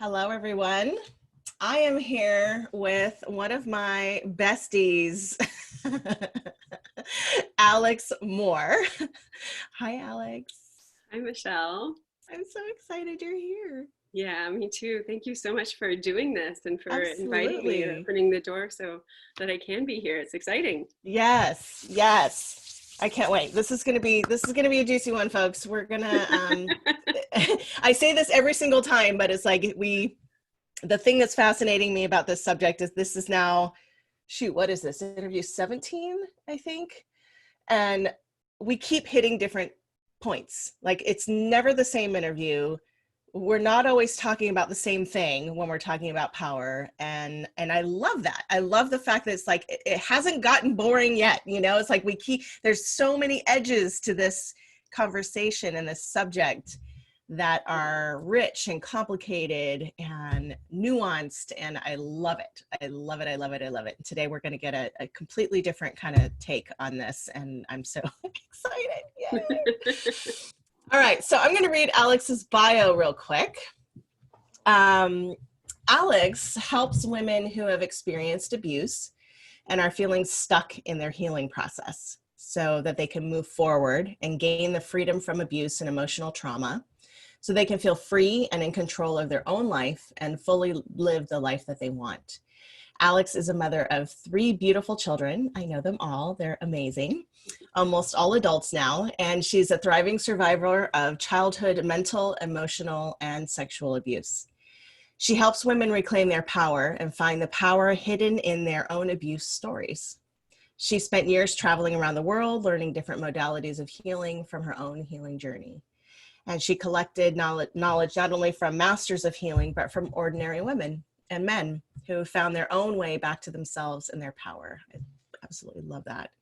Hello, everyone. I am here with one of my besties, Alex Moore. Hi, Alex. Hi, Michelle. I'm so excited you're here. Yeah, me too. Thank you so much for doing this and for inviting me and Absolutely. opening the door so that I can be here. It's exciting. Yes, yes. I can't wait. This is gonna be a juicy one, folks. We're gonna I say this every single time, but it's like the thing that's fascinating me about this subject is this is now, shoot, what is this? Interview 17, I think. And we keep hitting different points. Like it's never the same interview. We're not always talking about the same thing when we're talking about power. And I love that. I love the fact that it's like, it hasn't gotten boring yet. It's like there's so many edges to this conversation and this subject that are rich and complicated and nuanced, and I love it. I love it. I love it. I love it. Today we're going to get a completely different kind of take on this, and I'm so excited. Yay. All right, so I'm going to read Alex's bio real quick. Alex helps women who have experienced abuse and are feeling stuck in their healing process so that they can move forward and gain the freedom from abuse and emotional trauma, so they can feel free and in control of their own life and fully live the life that they want. Alex is a mother of 3 beautiful children. I know them all. They're amazing. Almost all adults now. And she's a thriving survivor of childhood mental, emotional, and sexual abuse. She helps women reclaim their power and find the power hidden in their own abuse stories. She spent years traveling around the world, learning different modalities of healing from her own healing journey. And she collected knowledge not only from masters of healing, but from ordinary women and men who found their own way back to themselves and their power. I absolutely love that.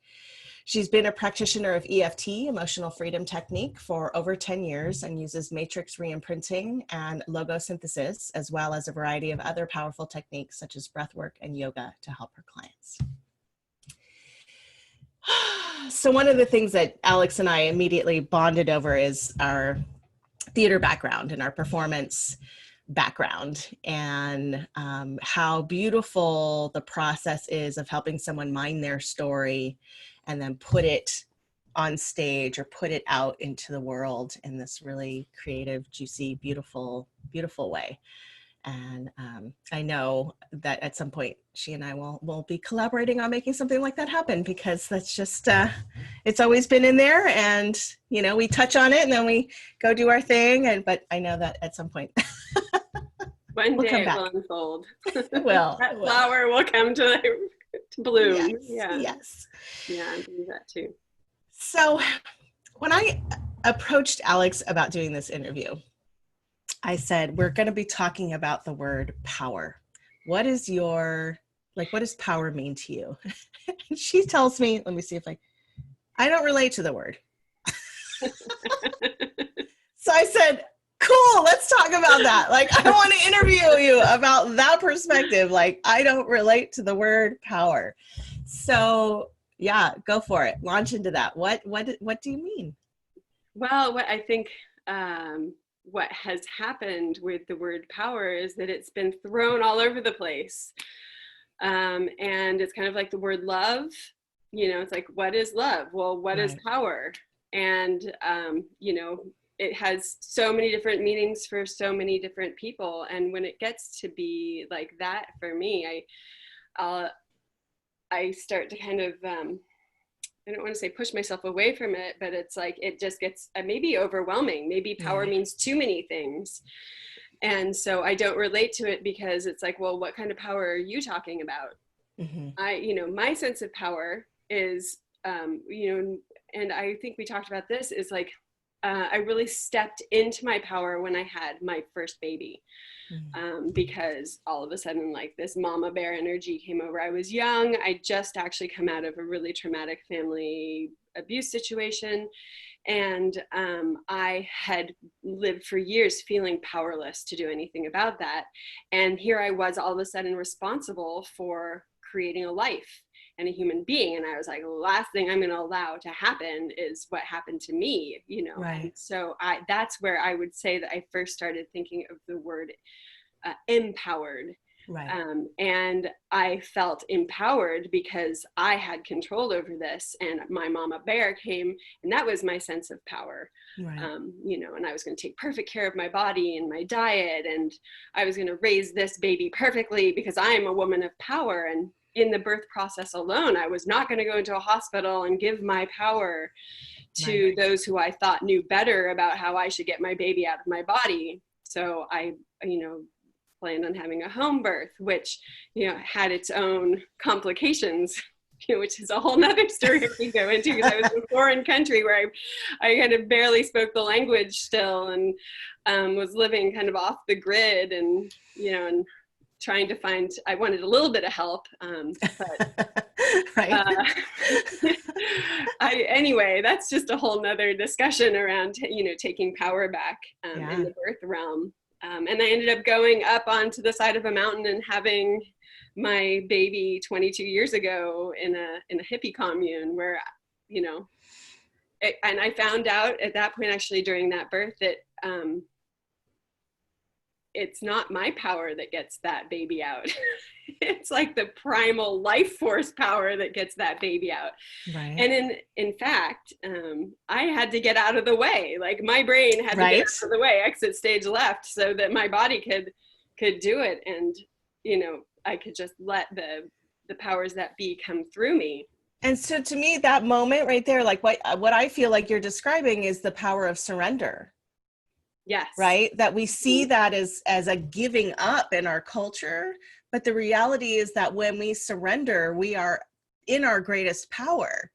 She's been a practitioner of EFT, emotional freedom technique, for over 10 years and uses matrix re-imprinting and logo synthesis, as well as a variety of other powerful techniques such as breathwork and yoga to help her clients. So one of the things that Alex and I immediately bonded over is our theater background and our performance background, and how beautiful the process is of helping someone mind their story and then put it on stage or put it out into the world in this really creative, juicy, beautiful, beautiful way. And I know that at some point she and I will be collaborating on making something like that happen, because that's just, it's always been in there, and, we touch on it and then we go do our thing. But I know that at some point One we'll day come it will back. unfold. It will. That flower will come to bloom. Yes, Yeah. yes. Yeah, I believe that too. So when I approached Alex about doing this interview, I said, we're going to be talking about the word power. What does power mean to you? And she tells me, let me see if I don't relate to the word. So I said, cool, let's talk about that. I want to interview you about that perspective. I don't relate to the word power. So yeah, go for it. Launch into that. What do you mean? Well, what I think, what has happened with the word power is that it's been thrown all over the place. And it's kind of like the word love. It's like, what is love? Well, what is power? And, it has so many different meanings for so many different people. And when it gets to be like that for me, I start to kind of, I don't want to say push myself away from it, but it's like, it just gets maybe overwhelming. Maybe power means too many things. And so I don't relate to it, because it's like, well, what kind of power are you talking about? Mm-hmm. My sense of power is, and I think we talked about this, is like, I really stepped into my power when I had my first baby. Because all of a sudden, like, this mama bear energy came over. I was young. I just actually come out of a really traumatic family abuse situation. And I had lived for years feeling powerless to do anything about that. And here I was all of a sudden responsible for creating a life and a human being. And I was like, the last thing I'm going to allow to happen is what happened to me, Right. And so that's where I would say that I first started thinking of the word empowered. Right. And I felt empowered because I had control over this, and my mama bear came, and that was my sense of power. Right. You know, and I was going to take perfect care of my body and my diet, and I was going to raise this baby perfectly because I'm a woman of power. And in the birth process alone, I was not going to go into a hospital and give my power to Right. those who I thought knew better about how I should get my baby out of my body. So I, you know, planned on having a home birth, which, you know, had its own complications, you know, which is a whole nother story we go into, because I was in a foreign country where I kind of barely spoke the language still, and was living kind of off the grid, and, you know, and trying to find, I wanted a little bit of help, but Right. anyway, that's just a whole nother discussion around, you know, taking power back Yeah. in the birth realm. And I ended up going up onto the side of a mountain and having my baby 22 years ago in a hippie commune where, you know, and I found out at that point, actually during that birth, that it's not my power that gets that baby out. It's like the primal life force power that gets that baby out. Right. And in fact, I had to get out of the way. Like my brain had to get out of the way, exit stage left, so that my body could do it. And, you know, I could just let the powers that be come through me. And so to me, that moment right there, like what I feel like you're describing is the power of surrender. Yes. Right? That we see that as a giving up in our culture. But the reality is that when we surrender, we are in our greatest power,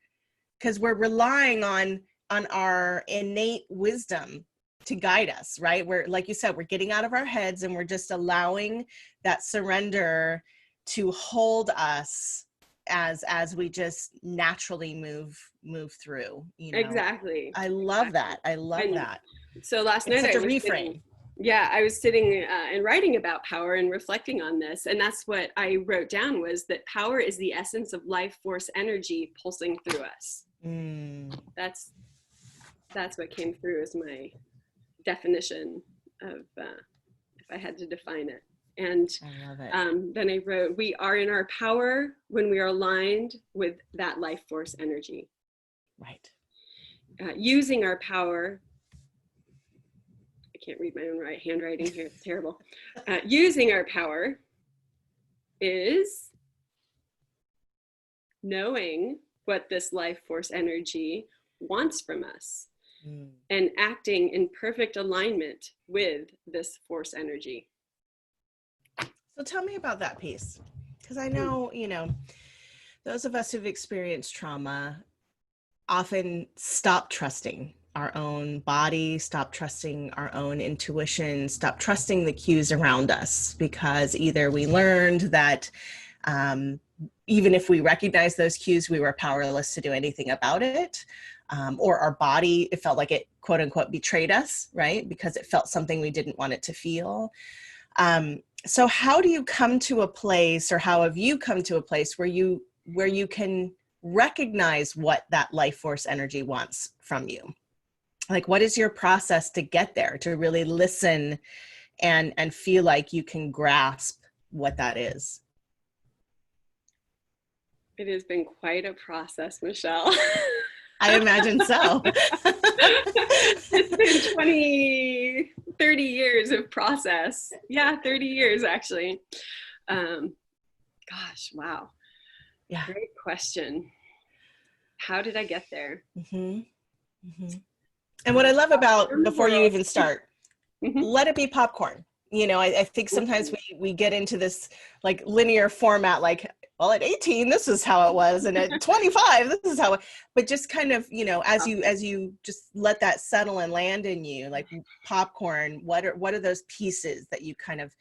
because we're relying on our innate wisdom to guide us, right? We're, like you said, we're getting out of our heads, and we're just allowing that surrender to hold us as we just naturally move through, you know. Exactly. I love that. I love And that. so last It's night such I a was reframe. I was sitting and writing about power and reflecting on this. And that's what I wrote down, was that power is the essence of life force energy pulsing through us. That's what came through as my definition of, if I had to define it. And I love it. then I wrote, we are in our power when we are aligned with that life force energy. Right. Using our power, I can't read my own handwriting here, it's terrible. Using our power is knowing what this life force energy wants from us and acting in perfect alignment with this force energy. So tell me about that piece, because I know, you know, those of us who've experienced trauma often stop trusting our own body, stop trusting our own intuition, stop trusting the cues around us, because either we learned that even if we recognize those cues, we were powerless to do anything about it, or our body, it felt like it, quote unquote, betrayed us, right? Because it felt something we didn't want it to feel. So how do you come to a place, or how have you come to a place where you can recognize what that life force energy wants from you? Like, what is your process to get there, to really listen and feel like you can grasp what that is? It has been quite a process, Michelle. I imagine so. It's been 30 years of process. Yeah, 30 years actually. Gosh, wow. Yeah. Great question. How did I get there? Mm-hmm. Mm-hmm. And what I love about, before you even start, let it be popcorn. You know, I think sometimes we get into this like linear format, like, well, at 18, this is how it was. And at 25, this is how it, but just kind of, you know, as you just let that settle and land in you, like popcorn, what are those pieces that you kind of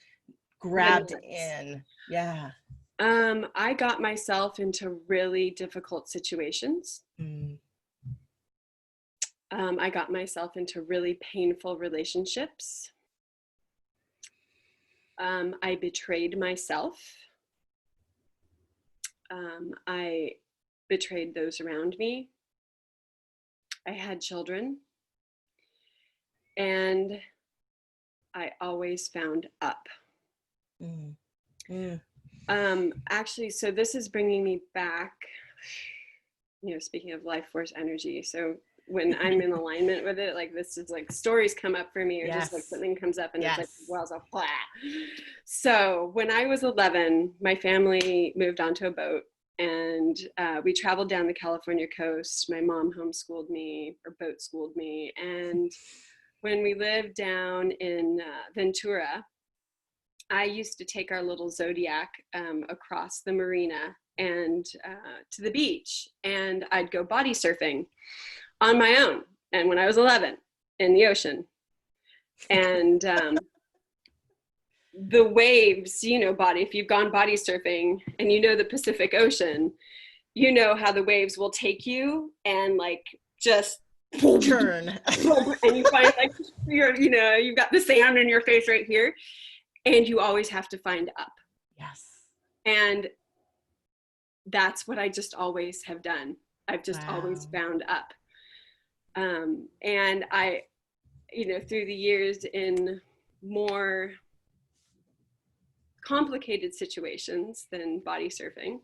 grabbed in? Yeah. I got myself into really difficult situations. I got myself into really painful relationships. I betrayed myself. I betrayed those around me. I had children. And I always found up. Mm. Mm. Actually, so this is bringing me back, speaking of life force energy. So when I'm in alignment with it, like this is like stories come up for me, or just like Yes. something comes up and it's like, Yes. well, so blah. So when I was 11, my family moved onto a boat, and we traveled down the California coast. My mom homeschooled me, or boat schooled me. And when we lived down in Ventura, I used to take our little Zodiac across the marina and to the beach, and I'd go body surfing on my own. And when I was 11, in the ocean, and the waves, body, if you've gone body surfing and the Pacific Ocean, you know how the waves will take you and like just Churn. and you find like you've got the sand in your face right here, and you always have to find up. Yes. And that's what I just always have done. I've just always Wow. found up. And I, through the years, in more complicated situations than body surfing,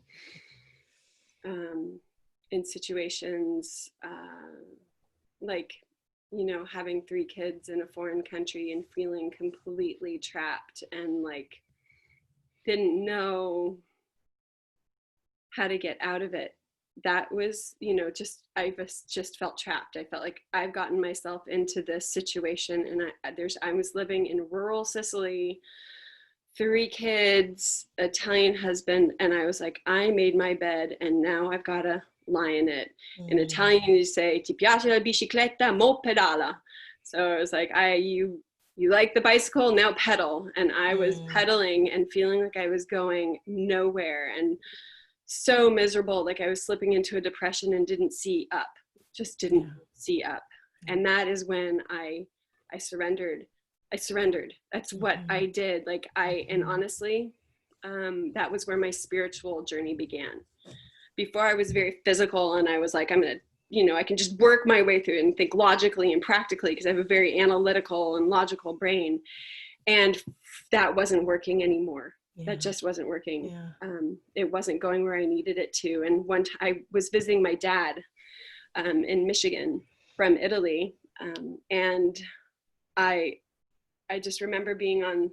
in situations like, having 3 kids in a foreign country and feeling completely trapped and like didn't know how to get out of it. That was, I just felt trapped. I felt like I've gotten myself into this situation, and I was living in rural Sicily, 3 kids, Italian husband, and I was like, I made my bed, and now I've got to lie in it. In Italian, you say, "Ti piace la bicicletta? Mo pedala." So it was like, you like the bicycle, now pedal. And I was pedaling and feeling like I was going nowhere and so miserable, like I was slipping into a depression and didn't see up, just didn't see up. And that is when I surrendered. I surrendered. That's what I did. Like and honestly, that was where my spiritual journey began. Before, I was very physical, and I was like, I'm going to, I can just work my way through it and think logically and practically, because I have a very analytical and logical brain. And that wasn't working anymore. That just wasn't working. It wasn't going where I needed it to. And one time I was visiting my dad in Michigan from Italy. And I just remember being on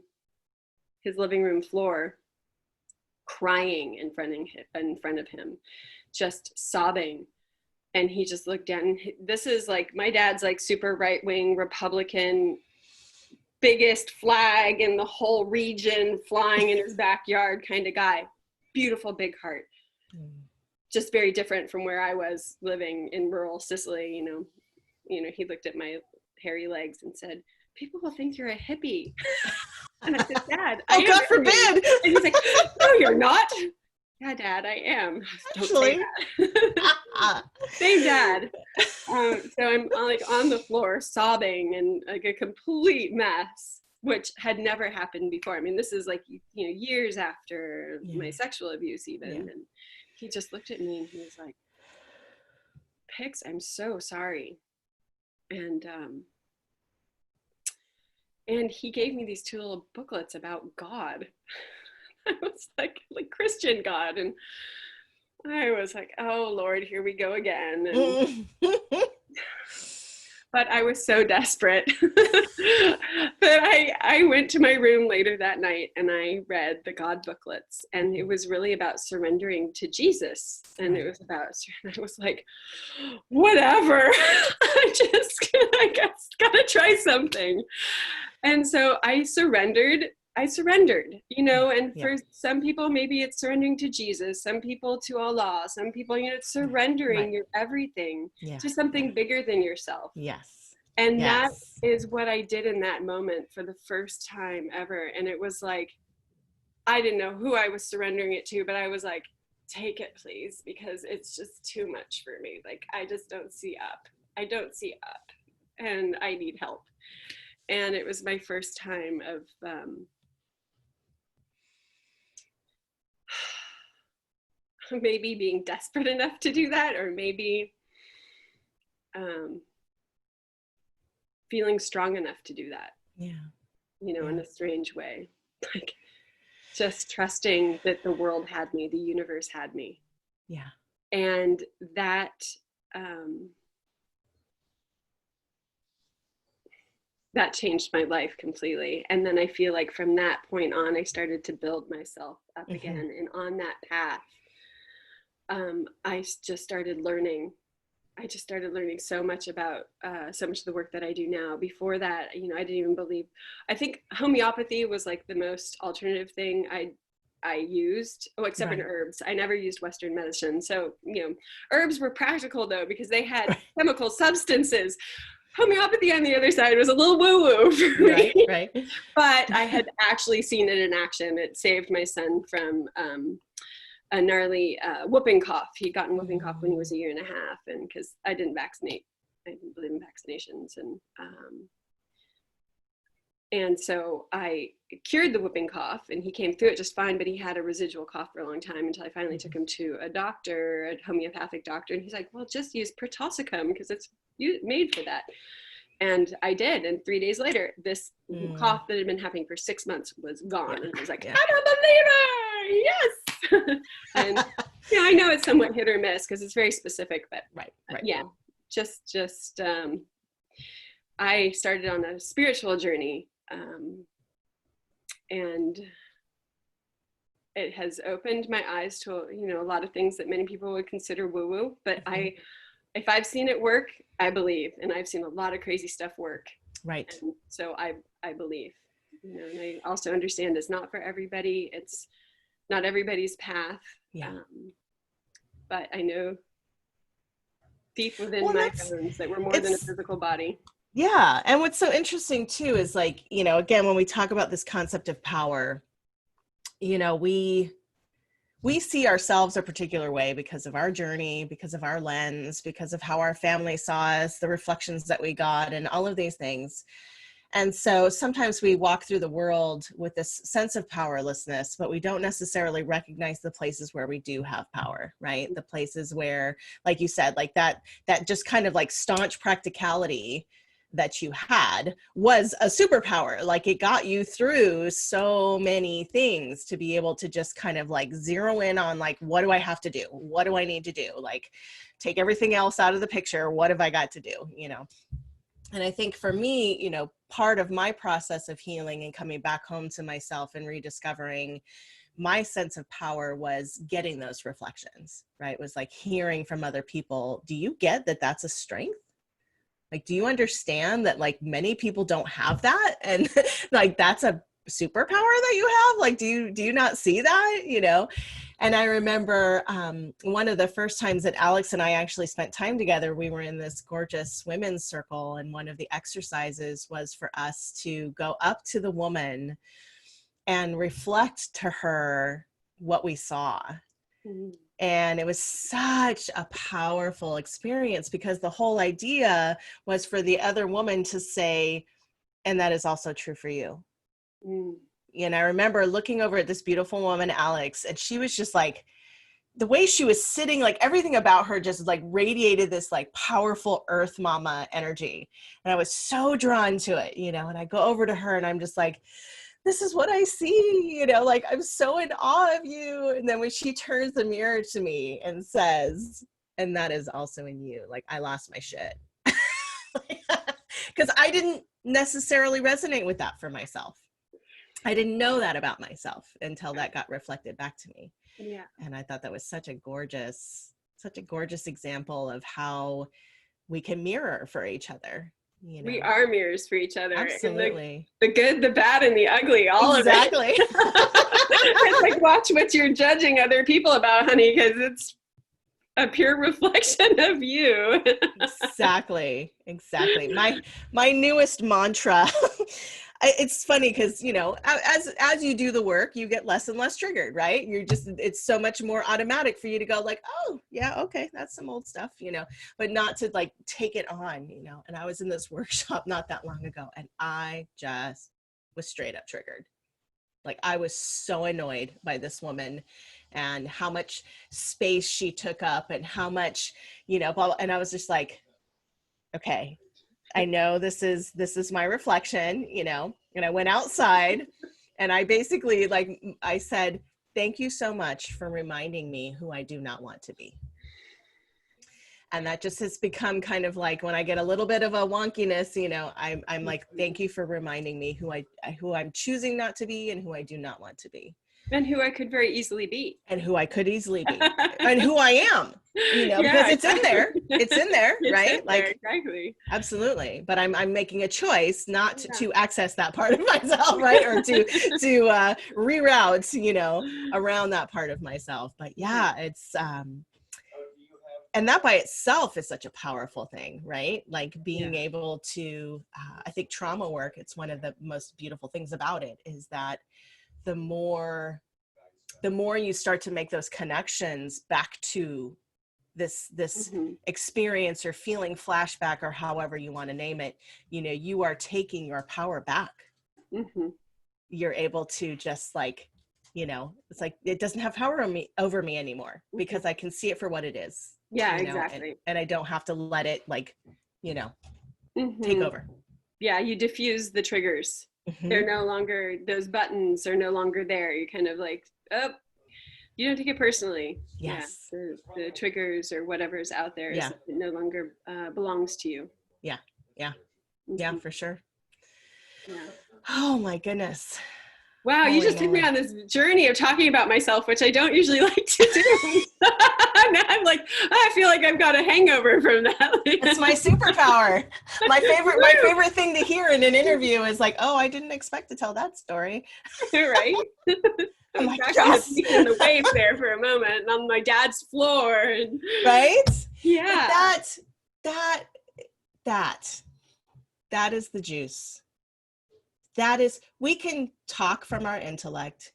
his living room floor, crying in front of him, just sobbing. And he just looked down. This is like, my dad's like super right-wing Republican, biggest flag in the whole region flying in his backyard kind of guy. Beautiful, big heart. Just very different from where I was living in rural Sicily. He looked at my hairy legs and said, "People will think you're a hippie." And I said, "Dad, I am." God forbid. And he's like, "No, you're not." "Yeah, Dad, I am." Actually. Same dad. So I'm like on the floor sobbing and like a complete mess, which had never happened before. I mean, this is like, years after my sexual abuse even. And he just looked at me and he was like, "Pix, I'm so sorry." And he gave me these 2 little booklets about God. I was like Christian God. And I was like, oh Lord, here we go again. And but I was so desperate that I went to my room later that night and I read the God booklets, and it was really about surrendering to Jesus. And it was about, I was like, whatever, I guess gotta try something. And so I surrendered, and for some people, maybe it's surrendering to Jesus, some people to Allah, some people, it's surrendering your everything to something bigger than yourself. And that is what I did in that moment for the first time ever. And it was like, I didn't know who I was surrendering it to, but I was like, take it, please, because it's just too much for me. Like, I just don't see up. I don't see up, and I need help. And it was my first time of maybe being desperate enough to do that, or maybe feeling strong enough to do that. In a strange way. Like, just trusting that the world had me, the universe had me. Yeah. And that changed my life completely. And then I feel like from that point on, I started to build myself up again. And on that path, I just started learning. I just started learning so much about so much of the work that I do now. Before that, I didn't even believe. I think homeopathy was like the most alternative thing I used. Oh, except in herbs. I never used Western medicine. So herbs were practical though because they had chemical substances. Homeopathy on the other side was a little woo-woo for me. Right. But I had actually seen it in action. It saved my son from a gnarly whooping cough. He'd gotten whooping cough when he was 1.5 years, and because I didn't vaccinate, I didn't believe in vaccinations, and so I cured the whooping cough, and he came through it just fine. But he had a residual cough for a long time until I finally took him to a doctor, a homeopathic doctor, and he's like, "Well, just use Pertosicum because it's made for that." And I did, and 3 days later, this cough that had been happening for 6 months was gone, and I was like, "I'm a believer, yes!" And I know it's somewhat hit or miss because it's very specific, but yeah, just I started on a spiritual journey, and it has opened my eyes to a lot of things that many people would consider woo-woo, but if I've seen it work, I believe, and I've seen a lot of crazy stuff work. Right. And so I believe, and I also understand it's not for everybody. It's not everybody's path. Yeah. But I know deep within my bones that we're more than a physical body. Yeah. And what's so interesting too is like, again, when we talk about this concept of power, we see ourselves a particular way because of our journey, because of our lens, because of how our family saw us, the reflections that we got, and all of these things. And so sometimes we walk through the world with this sense of powerlessness, but we don't necessarily recognize the places where we do have power, right? The places where, like you said, like that just kind of like staunch practicality that you had was a superpower. Like it got you through so many things to be able to just kind of like zero in on like, what do I have to do? What do I need to do? Like take everything else out of the picture. What have I got to do? And I think for me, part of my process of healing and coming back home to myself and rediscovering my sense of power was getting those reflections, right? It was like hearing from other people. Do you get that that's a strength? Like, do you understand that like many people don't have that? And like, that's a superpower that you have? Like, do you not see that, And I remember one of the first times that Alex and I actually spent time together, we were in this gorgeous women's circle. And one of the exercises was for us to go up to the woman and reflect to her what we saw. Mm-hmm. And it was such a powerful experience because the whole idea was for the other woman to say, and that is also true for you. Mm. And I remember looking over at this beautiful woman, Alex, and she was just like, the way she was sitting, like everything about her just like radiated this like powerful earth mama energy. And I was so drawn to it, and I go over to her and I'm just like, this is what I see, like I'm so in awe of you. And then when she turns the mirror to me and says, and that is also in you, like I lost my shit. Because I didn't necessarily resonate with that for myself. I didn't know that about myself until that got reflected back to me. Yeah. And I thought that was such a gorgeous example of how we can mirror for each other. We are mirrors for each other. Absolutely. The good, the bad, and the ugly, all exactly. of it. It's like, watch what you're judging other people about, honey, because it's a pure reflection of you. Exactly. My newest mantra, it's funny because, as you do the work, you get less and less triggered, right? It's so much more automatic for you to go like, oh yeah, okay, that's some old stuff, but not to like take it on, and I was in this workshop not that long ago and I just was straight up triggered. Like I was so annoyed by this woman and how much space she took up and how much, blah, blah, and I was just like, okay, I know this is my reflection, and I went outside And I basically, like, I said, thank you so much for reminding me who I do not want to be. And that just has become kind of like, when I get a little bit of a wonkiness, you know, I'm like, thank you for reminding me who I'm choosing not to be and who I do not want to be. And who I could very easily be. And who I could easily be. And who I am, you know, Yeah, because it's in there. It's in there, it's right? in Like, there, exactly. absolutely. But I'm making a choice not to access that part of myself, right? Or to reroute, you know, around that part of myself. But yeah, it's and that by itself is such a powerful thing, right? Like being able to, I think trauma work, it's one of the most beautiful things about it is that the more you start to make those connections back to this experience or feeling flashback or however you want to name it, you know, you are taking your power back. You're able to just like, you know, it's like, it doesn't have power over me anymore because I can see it for what it is. Yeah, you know, exactly. And I don't have to let it like, you know, take over. Yeah, you diffuse the triggers. They're no longer, those buttons are no longer there. You're kind of like, oh, you don't take it personally. Yes. Yeah, the triggers or whatever's out there it no longer belongs to you. Yeah, for sure. Yeah. Oh my goodness. Wow, Holy you just took me on this journey of talking about myself, which I don't usually like to do. Now I'm like, I feel like I've got a hangover from that. It's my superpower. My favorite thing to hear in an interview is like, oh, I didn't expect to tell that story. Right? I'm like, back yes! in the wave there for a moment on my dad's floor. And right? Yeah. That is the juice. That is, we can talk from our intellect.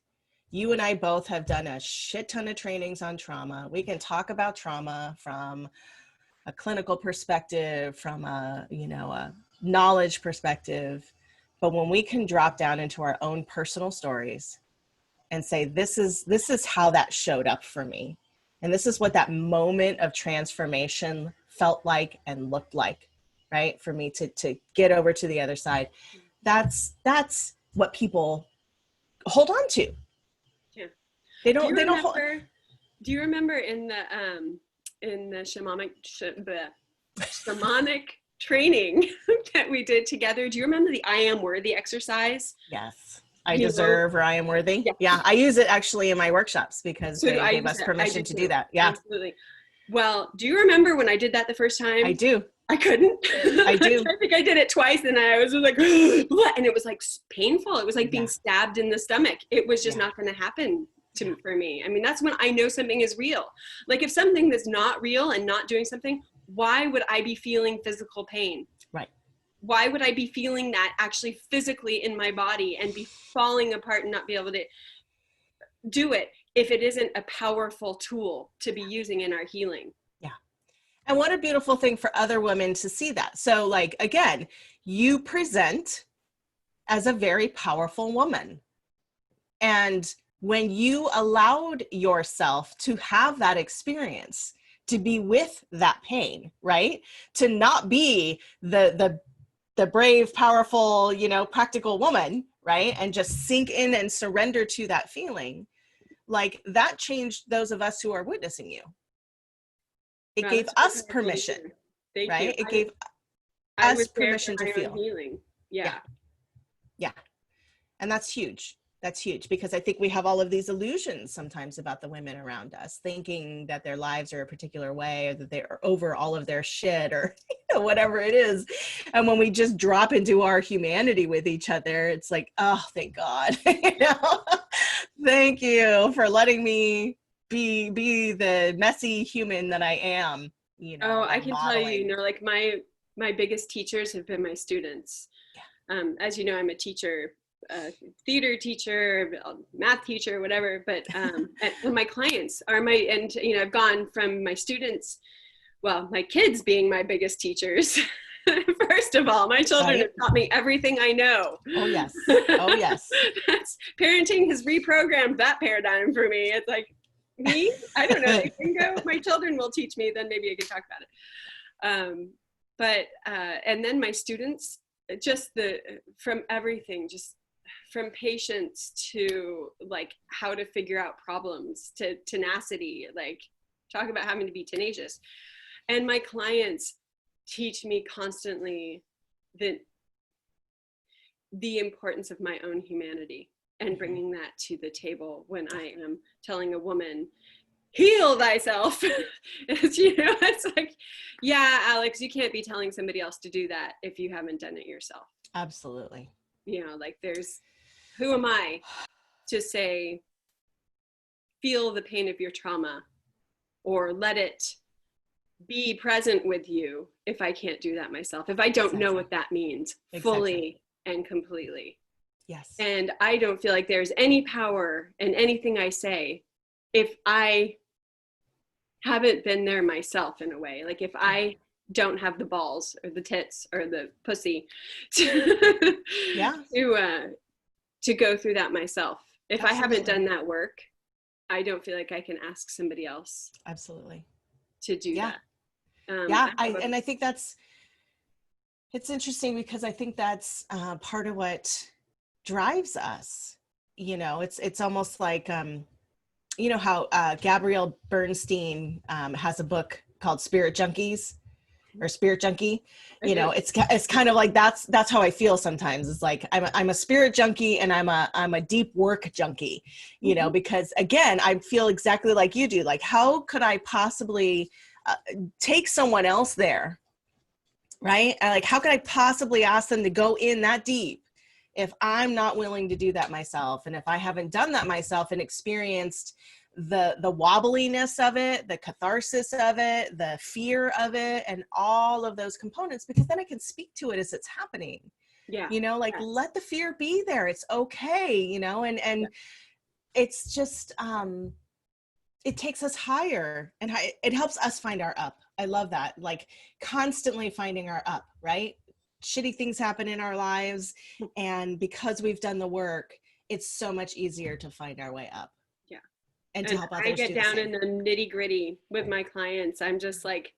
You and I both have done a shit ton of trainings on trauma. We can talk about trauma from a clinical perspective, from a, you know, a knowledge perspective. But when we can drop down into our own personal stories and say, this is how that showed up for me. And this is what that moment of transformation felt like and looked like, right? For me to get over to the other side. That's what people hold on to. Yeah. They Do you remember in the shamanic training that we did together? Do you remember the I am worthy exercise? Yes. I deserve or I am worthy. Yeah. I use it actually in my workshops because they gave us permission to do that. Yeah. Absolutely. Well, do you remember when I did that the first time? I do. I couldn't. I do. I think I did it twice and I was like, what? And it was like painful. It was like being stabbed in the stomach. It was just not going to happen for me. I mean, that's when I know something is real. Like if something that's not real and not doing something, why would I be feeling physical pain? Right. Why would I be feeling that actually physically in my body and be falling apart and not be able to do it if it isn't a powerful tool to be using in our healing? And what a beautiful thing for other women to see that. So like, again, you present as a very powerful woman. And when you allowed yourself to have that experience, to be with that pain, right? To not be the brave, powerful, you know, practical woman, right? And just sink in and surrender to that feeling. Like that changed those of us who are witnessing you. It gave us permission, right? It gave us permission to feel. Healing. Yeah. And that's huge. That's huge because I think we have all of these illusions sometimes about the women around us, thinking that their lives are a particular way or that they're over all of their shit or you know, whatever it is. And when we just drop into our humanity with each other, it's like, oh, thank God. You know? Thank you for letting me be the messy human that I am, you know. I can tell you, you know, like my biggest teachers have been my students. As you know, I'm a teacher, theater teacher, math teacher, whatever, but and my clients are and you know, I've gone from my students, well, my kids being my biggest teachers. First of all, my children have taught me everything I know. Oh, yes. Oh, yes. Parenting has reprogrammed that paradigm for me. It's like, me? I don't know. My children will teach me, then maybe I can talk about it. And then my students, just from everything, just from patience to like how to figure out problems to tenacity, like talk about having to be tenacious. And my clients teach me constantly that the importance of my own humanity and bringing that to the table when I am telling a woman, heal thyself. It's, you know, it's like, yeah, Alex, you can't be telling somebody else to do that if you haven't done it yourself. Absolutely. You know, like who am I to say, feel the pain of your trauma or let it be present with you if I can't do that myself, if I don't know what that means fully and completely. Yes. And I don't feel like there's any power in anything I say if I haven't been there myself in a way. Like if I don't have the balls or the tits or the pussy to, to go through that myself. If I haven't done that work, I don't feel like I can ask somebody else. Absolutely. To do that. I think it's interesting because I think that's part of what drives us. You know, it's almost like, you know how Gabrielle Bernstein has a book called Spirit Junkies or Spirit Junkie. You know, it's kind of like that's how I feel sometimes. It's like I'm a spirit junkie and I'm a deep work junkie. You know, because again, I feel exactly like you do. Like, how could I possibly take someone else there, right? Like, how could I possibly ask them to go in that deep if I'm not willing to do that myself? And if I haven't done that myself and experienced the wobbliness of it, the catharsis of it, the fear of it, and all of those components, because then I can speak to it as it's happening. Yeah. You know, like let the fear be there. It's okay, you know, and it's just, it takes us higher and it helps us find our up. I love that. Like constantly finding our up, right? Shitty things happen in our lives. And because we've done the work, it's so much easier to find our way up. Yeah. And to help others. I get down in the nitty gritty with my clients. I'm just like,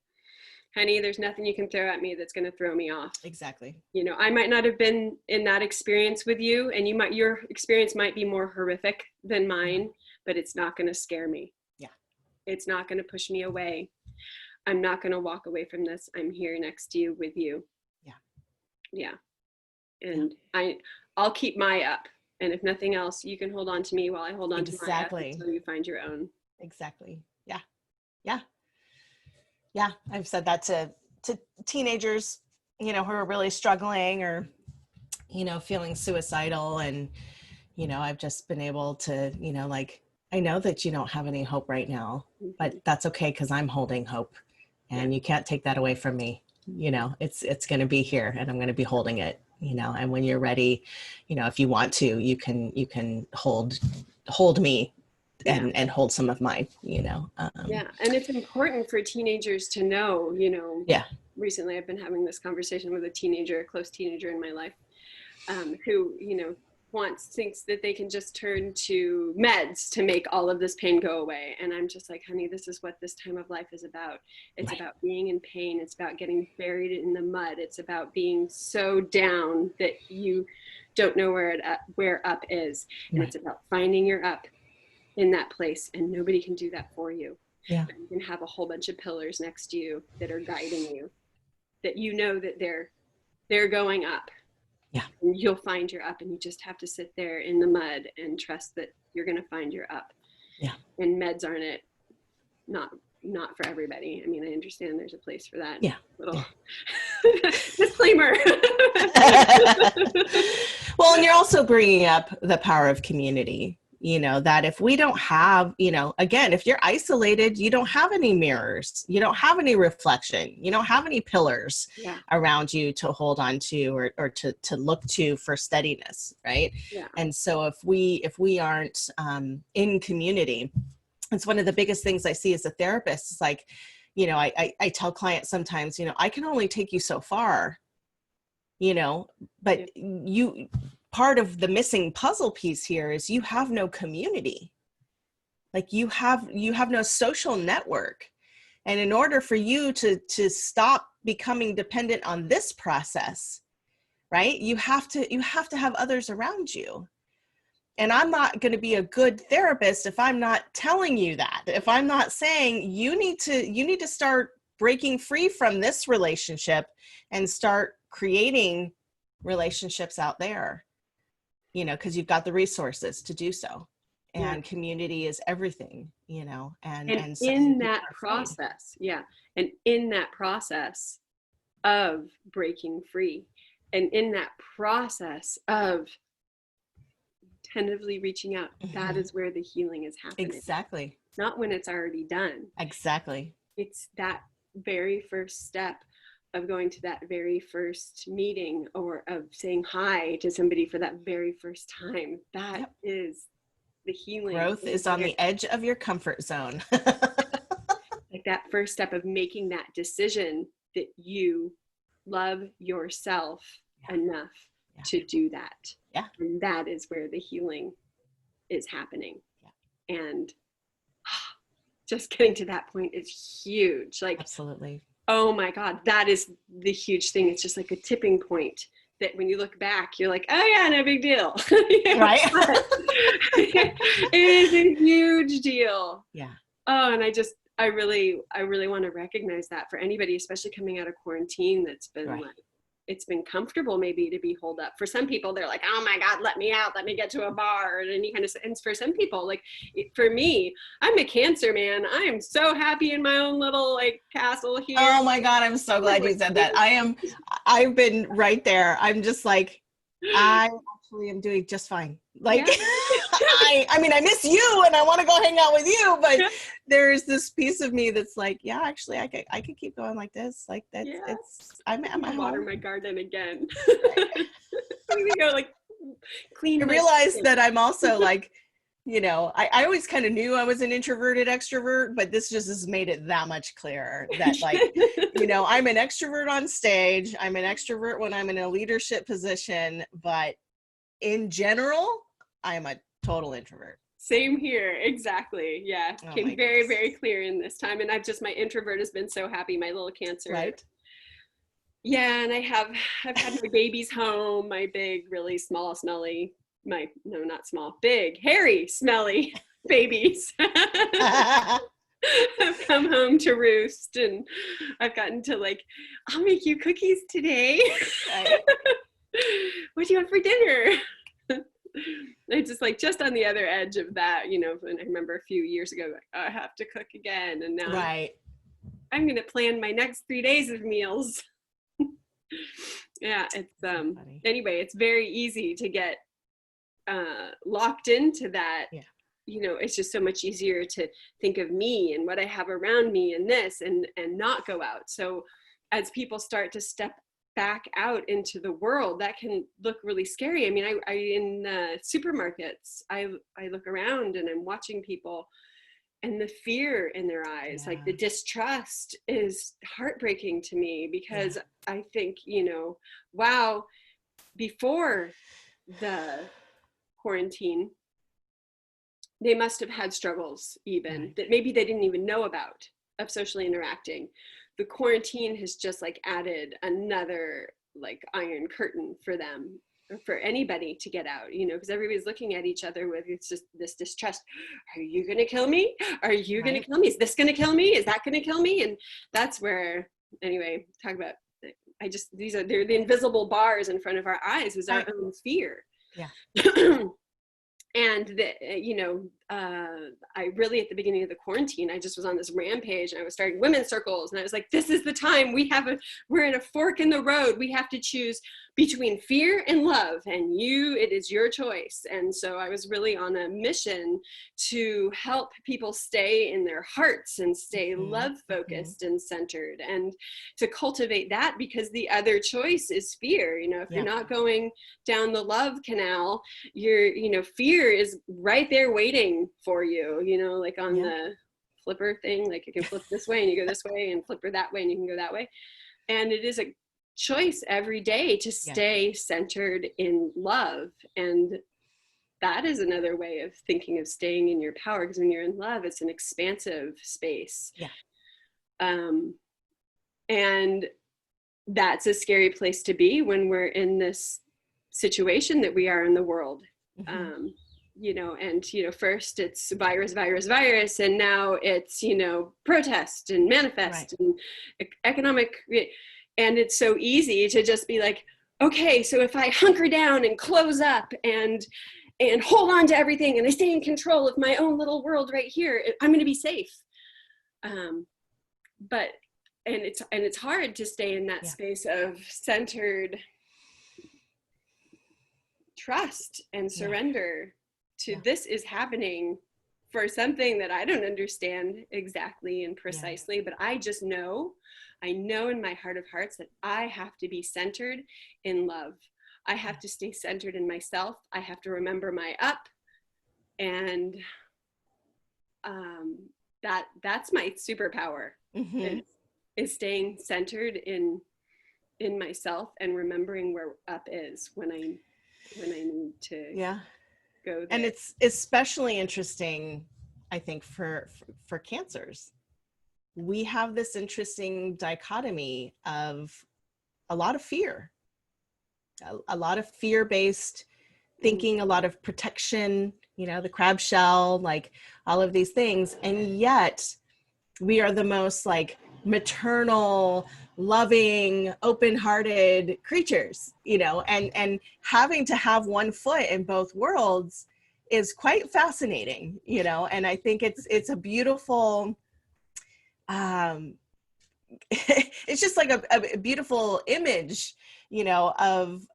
honey, there's nothing you can throw at me that's going to throw me off. Exactly. You know, I might not have been in that experience with you, and your experience might be more horrific than mine, but it's not going to scare me. It's not going to push me away. I'm not going to walk away from this. I'm here next to you with you. Yeah. And I'll keep my up. And if nothing else, you can hold on to me while I hold on to my up until you find your own. Exactly. Yeah. Yeah. Yeah. I've said that to teenagers, you know, who are really struggling or, you know, feeling suicidal. And, you know, I've just been able to, you know, like, I know that you don't have any hope right now, but that's okay because I'm holding hope and you can't take that away from me. You know, it's going to be here and I'm going to be holding it, you know, and when you're ready, you know, if you want to, you can hold me and hold some of mine, you know. And it's important for teenagers to know, you know, recently I've been having this conversation with a close teenager in my life, who, you know, thinks that they can just turn to meds to make all of this pain go away. And I'm just like, honey, this is what this time of life is about. It's about being in pain. It's about getting buried in the mud. It's about being so down that you don't know where up is. And it's about finding your up in that place. And nobody can do that for you. Yeah. You can have a whole bunch of pillars next to you that are guiding you, that you know that they're going up. Yeah. And you'll find your up, and you just have to sit there in the mud and trust that you're going to find your up. Yeah. And meds aren't it. Not for everybody. I mean, I understand there's a place for that. Yeah. Little disclaimer. Well, and you're also bringing up the power of community. You know, that if we don't have, you know, again, if you're isolated, you don't have any mirrors, you don't have any reflection, you don't have any pillars around you to hold on to or to look to for steadiness, right? Yeah. And so if we aren't in community, it's one of the biggest things I see as a therapist. It's like, you know, I tell clients sometimes, you know, I can only take you so far, you know, but part of the missing puzzle piece here is you have no community. Like you have no social network. And in order for you to stop becoming dependent on this process, right? You have to have others around you. And I'm not going to be a good therapist if I'm not telling you that. If I'm not saying you need to start breaking free from this relationship and start creating relationships out there, you know, because you've got the resources to do so. And community is everything, you know, and so in that process, and in that process of breaking free, and in that process of tentatively reaching out, that is where the healing is happening. Exactly. Not when it's already done. Exactly. It's that very first step of going to that very first meeting, or of saying hi to somebody for that very first time. That is the healing. Growth is on the edge of your comfort zone. Like that first step of making that decision that you love yourself enough to do that. Yeah. And that is where the healing is happening. Yeah. And just getting to that point is huge. Like, absolutely. Oh my God, that is the huge thing. It's just like a tipping point that when you look back, you're like, oh yeah, no big deal. Right. It is a huge deal. Yeah. Oh, and I really want to recognize that for anybody, especially coming out of quarantine, that's been like, it's been comfortable maybe to be holed up. For some people, they're like, oh my God, let me out, let me get to a bar, and any kind of, and for some people, like for me, I'm a Cancer, man. I am so happy in my own little like castle here. Oh my God, I'm so glad you said that. I've been right there. I'm just like, I actually am doing just fine. Like, I mean, I miss you and I want to go hang out with you, but there's this piece of me that's like, yeah, actually I could keep going like this. Like that's, I'm at my home. Water my garden again. We go like clean. I realized that I'm also like, you know, I always kind of knew I was an introverted extrovert, but this just has made it that much clearer that like, you know, I'm an extrovert on stage. I'm an extrovert when I'm in a leadership position, but in general, I'm a total introvert. Same here. Exactly. Yeah. Came very, very clear in this time. And my introvert has been so happy, my little Cancer. Right. Yeah. And I've had my babies home, my big, really small, smelly, not small, big, hairy, smelly babies. I've come home to roost, and I've gotten to like, I'll make you cookies today. Right. What do you want for dinner? It's just on the other edge of that, you know. And I remember a few years ago, like, I have to cook again, and now I'm going to plan my next 3 days of meals. Yeah, it's anyway, it's very easy to get locked into that. Yeah. You know, it's just so much easier to think of me and what I have around me and this, and not go out. So as people start to step back out into the world, that can look really scary. I mean, I in supermarkets, I look around and I'm watching people, and the fear in their eyes, like the distrust, is heartbreaking to me, because I think, you know, wow, before the quarantine, they must have had struggles even that maybe they didn't even know about, of socially interacting. The quarantine has just like added another like iron curtain for them, or for anybody to get out, you know, because everybody's looking at each other with just this distrust. Are you going to kill me? Are you going to kill me? Is this going to kill me? Is that going to kill me? And that's where, anyway, talk about, they're the invisible bars in front of our eyes, is our own fear. Yeah. And you know, I really, at the beginning of the quarantine, I just was on this rampage, and I was starting women's circles, and I was like, this is the time. We're at a fork in the road. We have to choose between fear and love, and it is your choice. And so I was really on a mission to help people stay in their hearts and stay love focused and centered, and to cultivate that, because the other choice is fear. You know, if you're not going down the love canal, fear is right there waiting for you, you know, like on the flipper thing, like you can flip this way and you go this way, and flipper that way and you can go that way. And it is a choice every day to stay centered in love. And that is another way of thinking of staying in your power, because when you're in love, it's an expansive space. And that's a scary place to be when we're in this situation that we are in the world. first it's virus, and now it's, protest and Right. manifest and economic. And it's so easy to just be like, okay, so if I hunker down and close up and hold on to everything and I stay in control of my own little world right here, I'm going to be safe. But it's hard to stay in that space of centered trust and surrender to this is happening for something that I don't understand exactly and precisely, but I just know, I know in my heart of hearts that I have to be centered in love. I have to stay centered in myself. I have to remember my up, and that's my superpower, is staying centered in myself and remembering where up is when I need to go there. And it's especially interesting, I think, for cancers. We have this interesting dichotomy of a lot of fear, a lot of fear-based thinking, a lot of protection, the crab shell, like all of these things. And yet we are the most like maternal, loving, open-hearted creatures, and having to have one foot in both worlds is quite fascinating, and I think it's a beautiful, it's just like a beautiful image, of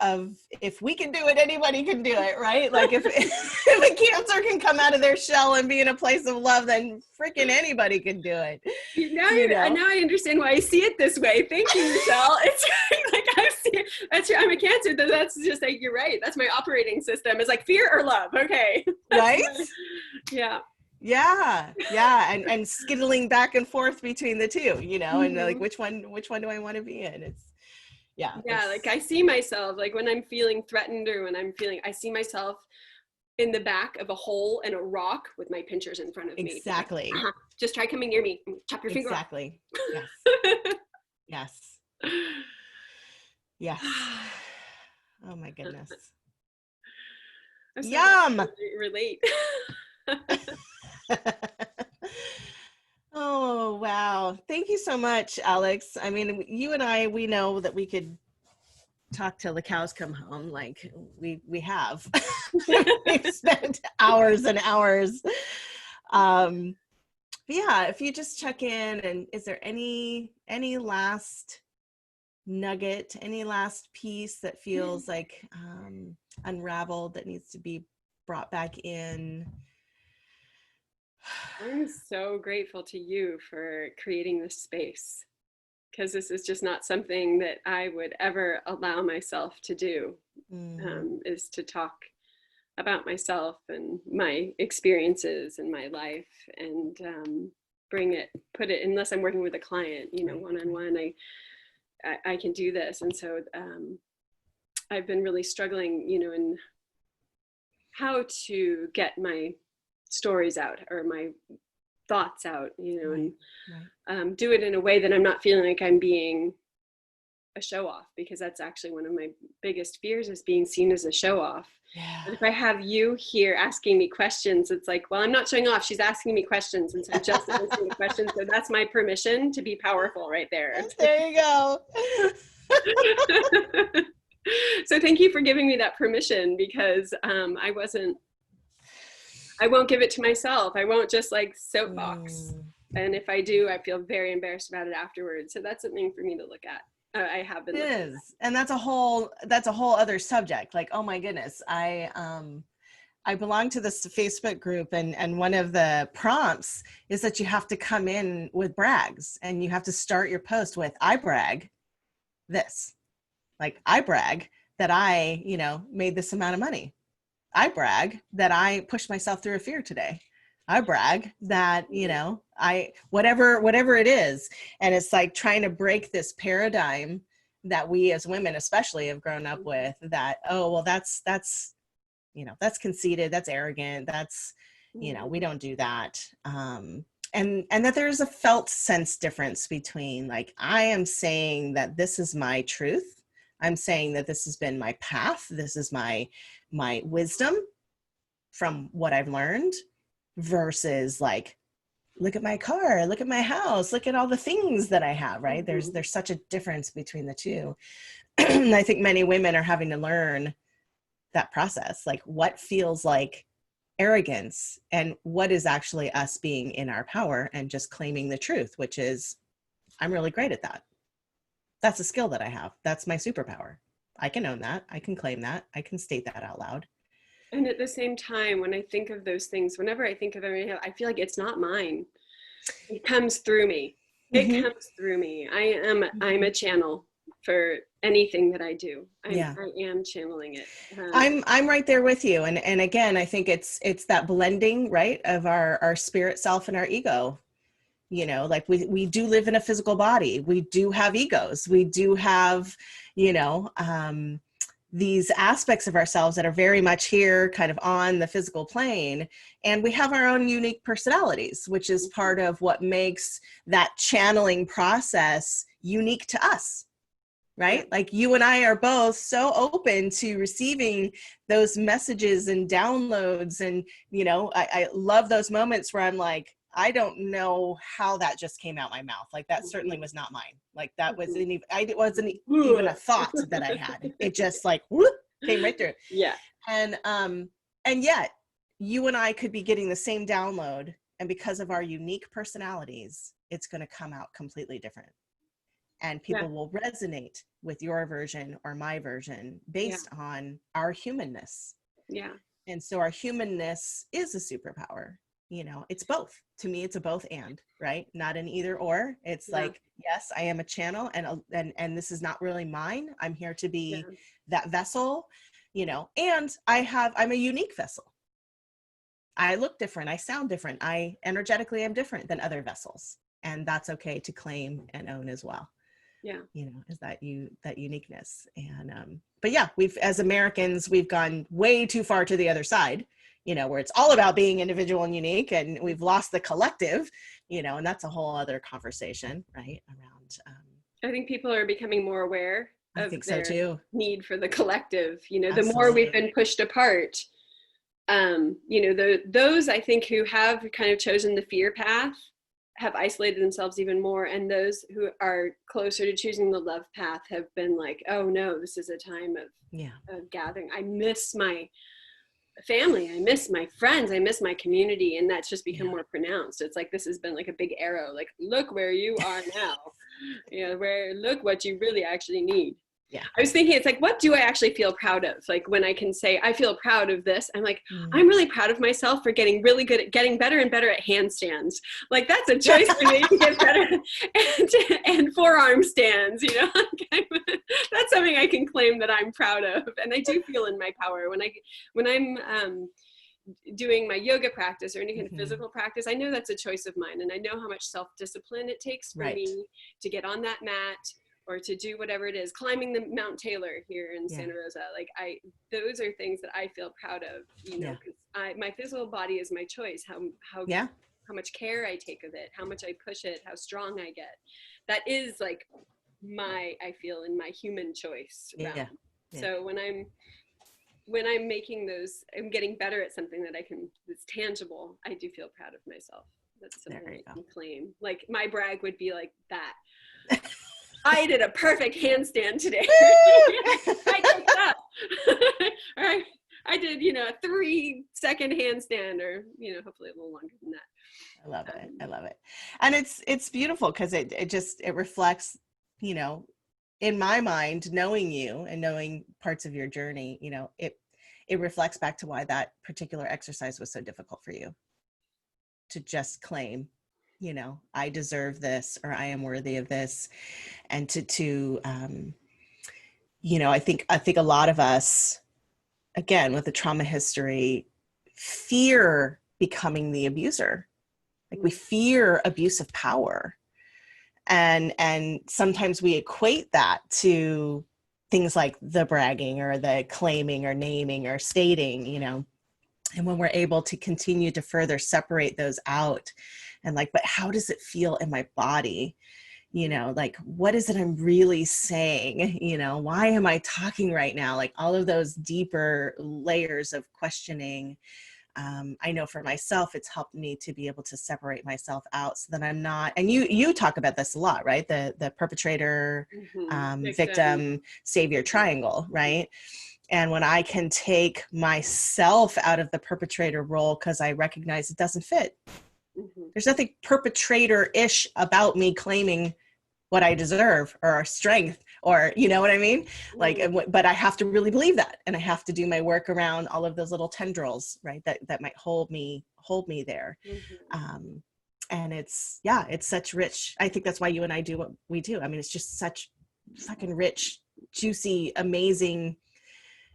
if we can do it, anybody can do it, right? Like if a cancer can come out of their shell and be in a place of love, then freaking anybody can do it. Now I understand why I see it this way. Thank you, Michelle. It's like I see it. That's I'm a Cancer. That's just like, you're right. That's my operating system. It's like fear or love. Okay. Right? Yeah. And skittling back and forth between the two, and like which one do I want to be in? It's like I see myself, like when I'm feeling threatened or when I see myself in the back of a hole in a rock with my pinchers in front of me. Exactly. Like, just try coming near me. Chop your finger off. Exactly. Yes. Yes. Oh my goodness. Yum. Relate. Oh, wow. Thank you so much, Alex. I mean, you and I, we know that we could talk till the cows come home. Like we have. We've spent hours and hours. If you just check in, and is there any last nugget, any last piece that feels like unraveled that needs to be brought back in? I'm so grateful to you for creating this space, because this is just not something that I would ever allow myself to do, is to talk about myself and my experiences and my life, and put it, unless I'm working with a client, one-on-one, I can do this. And so I've been really struggling, in how to get my stories out or my thoughts out, and do it in a way that I'm not feeling like I'm being a show off, because that's actually one of my biggest fears, is being seen as a show off. But if I have you here asking me questions, it's like, well, I'm not showing off, she's asking me questions, and so I'm just answering the questions. So that's my permission to be powerful right there. There you go. So thank you for giving me that permission, because I won't give it to myself. I won't just like soapbox. And if I do, I feel very embarrassed about it afterwards. So that's something for me to look at. I have been. It is, and that's a whole other subject. Like, oh my goodness, I belong to this Facebook group, and one of the prompts is that you have to come in with brags, and you have to start your post with, I brag this, like I brag that I, made this amount of money. I brag that I pushed myself through a fear today. I brag that, I, whatever it is. And it's like trying to break this paradigm that we as women especially have grown up with, that, oh, well, that's conceited, that's arrogant, that's, we don't do that. And that there's a felt sense difference between, like, I am saying that this is my truth. I'm saying that this has been my path. This is my wisdom. from what I've learned versus like, look at my car, look at my house, look at all the things that I have, right? There's such a difference between the two. I think many women are having to learn that process, like what feels like arrogance and what is actually us being in our power and just claiming the truth, which is, I'm really great at that. That's a skill that I have. That's my superpower. I can own that. I can claim that. I can state that out loud. And at the same time, when I think of those things, whenever I think of them, I feel like it's not mine. It comes through me. It comes through me. I'm a channel for anything that I do. I am channeling it. I'm right there with you. And again, I think it's that blending, right, of our spirit self and our ego. You know, like we do live in a physical body. We do have egos. We do have, you know, these aspects of ourselves that are very much here kind of on the physical plane. And we have our own unique personalities, which is part of what makes that channeling process unique to us, right? Like you and I are both so open to receiving those messages and downloads. And, you know, I love those moments where I'm like, I don't know how that just came out my mouth. Like that certainly was not mine. Like that wasn't even, it wasn't even a thought that I had. It just like whoop, came right through. Yeah. And yet you and I could be getting the same download, and because of our unique personalities, it's going to come out completely different. And people will resonate with your version or my version based on our humanness. Yeah. And so our humanness is a superpower. You know, it's both. To me, it's a both and, right? Not an either or. It's like, yes, I am a channel and this is not really mine. I'm here to be that vessel, you know, and I'm a unique vessel. I look different. I sound different. I energetically am different than other vessels. And that's okay to claim and own as well. Yeah. You know, is that uniqueness. And, but yeah, as Americans, we've gone way too far to the other side, you know, where it's all about being individual and unique, and we've lost the collective, you know, and that's a whole other conversation, right? Around, I think people are becoming more aware of their need for the collective, you know, Absolutely. The more we've been pushed apart, you know, those I think who have kind of chosen the fear path have isolated themselves even more. And those who are closer to choosing the love path have been like, oh no, this is a time of gathering. I miss my family. I miss my friends. I miss my community. And that's just become more pronounced. It's like, this has been like a big arrow, like, look where you are now, you know, look what you really actually need. Yeah. I was thinking, it's like, what do I actually feel proud of? Like when I can say, I feel proud of this, I'm like, I'm really proud of myself for getting really good at getting better and better at handstands. Like that's a choice for me to get better and forearm stands, you know, that's something I can claim that I'm proud of. And I do feel in my power when I'm doing my yoga practice or any kind of physical practice. I know that's a choice of mine. And I know how much self-discipline it takes for me to get on that mat or to do whatever it is, climbing the Mount Taylor here in Santa Rosa. Like those are things that I feel proud of, you know, because my physical body is my choice. How much care I take of it, how much I push it, how strong I get. That is like I feel in my human choice realm. So when I'm making those, I'm getting better at something that's tangible, I do feel proud of myself. That's something I can claim. Like my brag would be like that. I did a perfect handstand today. I took it up. Or I did, you know, a 3-second handstand, or, you know, hopefully a little longer than that. I love it. I love it. And it's beautiful because it reflects, you know, in my mind, knowing you and knowing parts of your journey, you know, it reflects back to why that particular exercise was so difficult for you to just claim, you know, I deserve this, or I am worthy of this. And to you know, I think a lot of us, again, with the trauma history, fear becoming the abuser. Like we fear abuse of power. And sometimes we equate that to things like the bragging or the claiming or naming or stating, you know, and when we're able to continue to further separate those out and like, but how does it feel in my body? You know, like, what is it I'm really saying? You know, why am I talking right now? Like all of those deeper layers of questioning I know for myself, it's helped me to be able to separate myself out so that I'm not, and you talk about this a lot, right? The perpetrator, victim, savior triangle, right? And when I can take myself out of the perpetrator role because I recognize it doesn't fit. There's nothing perpetrator-ish about me claiming what I deserve or strength, or, you know what I mean? Like, but I have to really believe that. And I have to do my work around all of those little tendrils, right? That might hold me there. And it's such rich. I think that's why you and I do what we do. I mean, it's just such fucking rich, juicy, amazing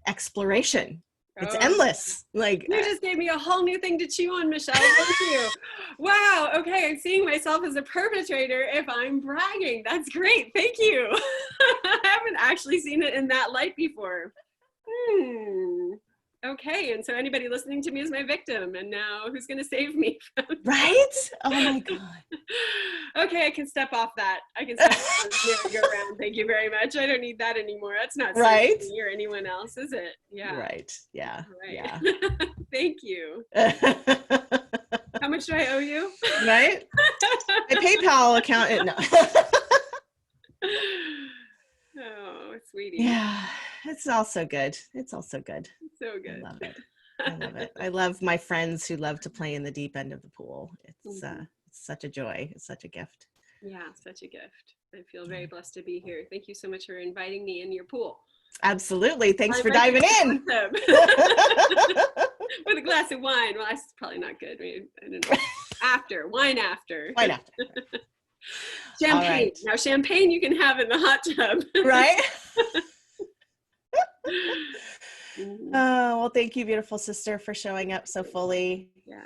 exploration. It's endless. Like, you just gave me a whole new thing to chew on, Michelle. Thank you. Wow. Okay. I'm seeing myself as a perpetrator if I'm bragging. That's great. Thank you. I haven't actually seen it in that light before. Okay. And so anybody listening to me is my victim. And now who's going to save me? Right? Oh my God. Okay. I can step off that. I can step off the merry-go-round. Thank you very much. I don't need that anymore. That's not right. me or anyone else, is it? Yeah. Right. Yeah. Right. Yeah. Thank you. How much do I owe you? Right? My PayPal account. No. Oh, sweetie. Yeah. It's also good. It's also good. So good. I love it. I love it. I love my friends who love to play in the deep end of the pool. It's such a joy. It's such a gift. Yeah, such a gift. I feel very blessed to be here. Thank you so much for inviting me in your pool. Absolutely. Thanks for diving in. With a glass of wine. Well, that's probably not good. I don't know. Wine after. Wine after. Champagne. Right. Now champagne you can have in the hot tub. Right? Oh, well, thank you, beautiful sister, for showing up so fully. Yeah.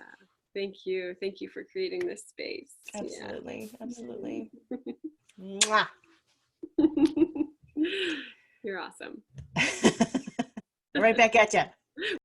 Thank you. Thank you for creating this space. Absolutely. Yeah. Absolutely. Mwah. You're awesome. Right back at you.